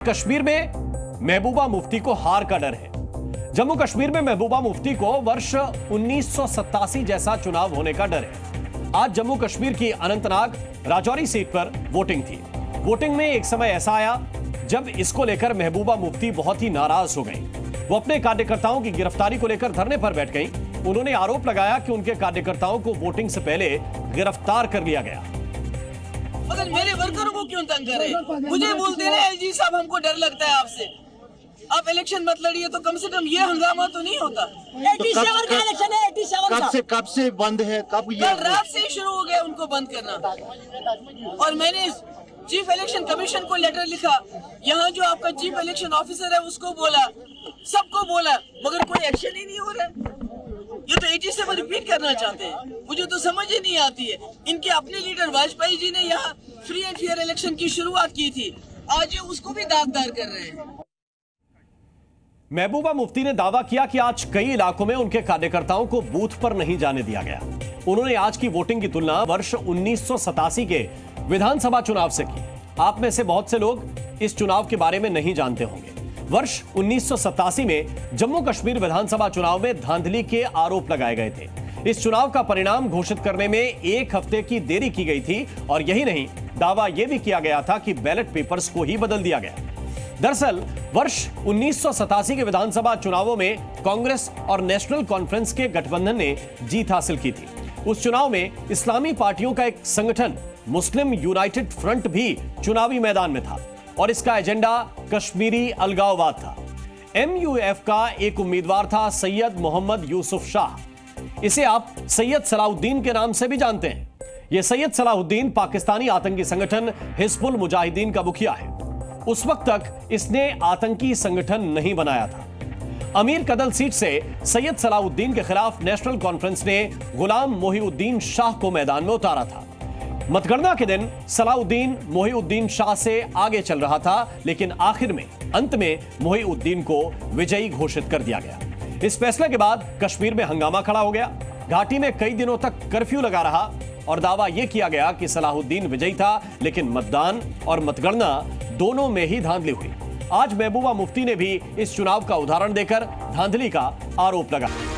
कश्मीर में महबूबा मुफ्ती को हार का डर है। जम्मू कश्मीर में महबूबा मुफ्ती को वर्ष 1987 जैसा चुनाव होने का डर है। आज जम्मू कश्मीर की अनंतनाग राजौरी सीट पर वोटिंग थी। वोटिंग में एक समय ऐसा आया जब इसको लेकर महबूबा मुफ्ती बहुत ही नाराज हो गई। वो अपने कार्यकर्ताओं की गिरफ्तारी को लेकर धरने पर बैठ गई। उन्होंने आरोप लगाया कि उनके कार्यकर्ताओं को वोटिंग से पहले गिरफ्तार कर लिया गया। मगर मेरे वर्करों को क्यों तंग कर रहे हैं? मुझे बोलते हैं एलजी साहब हमको डर लगता है आपसे, आप इलेक्शन मत लड़िए, तो कम से कम ये हंगामा तो नहीं होता। 87 का इलेक्शन है, 87 कब से बंद है? कब ये कल रात से ही शुरू हो गया उनको बंद करना। और मैंने चीफ इलेक्शन कमीशन को लेटर लिखा, यहाँ जो आपका चीफ इलेक्शन ऑफिसर है उसको बोला, सबको बोला, मगर कोई एक्शन ही नहीं हो रहा। ये तो 87 रिपीट करना चाहते हैं। मुझे तो समझ ही नहीं आती है। इनके अपने लीडर वाजपेयी जी ने यहाँ फ्री एंड फेयर इलेक्शन की शुरुआत की थी, आज ये उसको भी दागदार कर रहे हैं। महबूबा मुफ्ती ने दावा किया कि आज कई इलाकों में उनके कार्यकर्ताओं को बूथ पर नहीं जाने दिया गया। उन्होंने आज की वोटिंग की तुलना वर्ष 1987 के विधानसभा चुनाव से की। आप में से बहुत से लोग इस चुनाव के बारे में नहीं जानते होंगे। वर्ष 1987 में जम्मू कश्मीर विधानसभा चुनाव में धांधली के आरोप लगाए गए थे। इस चुनाव का परिणाम घोषित करने में एक हफ्ते की देरी की गई थी और यही नहीं, दावा यह भी किया गया था कि बैलेट पेपर्स को ही बदल दिया गया। दरअसल वर्ष 1987 के विधानसभा चुनावों में कांग्रेस और नेशनल कॉन्फ्रेंस के गठबंधन ने जीत हासिल की थी। उस चुनाव में इस्लामी पार्टियों का एक संगठन मुस्लिम यूनाइटेड फ्रंट भी चुनावी मैदान में था और इसका एजेंडा कश्मीरी अलगाववाद था। MUF का एक उम्मीदवार था सैयद मोहम्मद यूसुफ शाह। इसे आप सैयद सलाहुद्दीन के नाम से भी जानते हैं। यह सैयद सलाहुद्दीन पाकिस्तानी आतंकी संगठन हिजबुल मुजाहिदीन का मुखिया है। उस वक्त तक इसने आतंकी संगठन नहीं बनाया था। अमीर कदल सीट से सैयद सलाहुद्दीन के खिलाफ नेशनल कॉन्फ्रेंस ने गुलाम मोहिउद्दीन शाह को मैदान में उतारा था। मतगणना के दिन सलाहुद्दीन मोहिउद्दीन शाह से आगे चल रहा था, लेकिन आखिर में अंत में मोहिउद्दीन को विजयी घोषित कर दिया गया। इस फैसले के बाद कश्मीर में हंगामा खड़ा हो गया। घाटी में कई दिनों तक कर्फ्यू लगा रहा और दावा यह किया गया कि सलाहुद्दीन विजयी था, लेकिन मतदान और मतगणना दोनों में ही धांधली हुई। आज महबूबा मुफ्ती ने भी इस चुनाव का उदाहरण देकर धांधली का आरोप लगाया।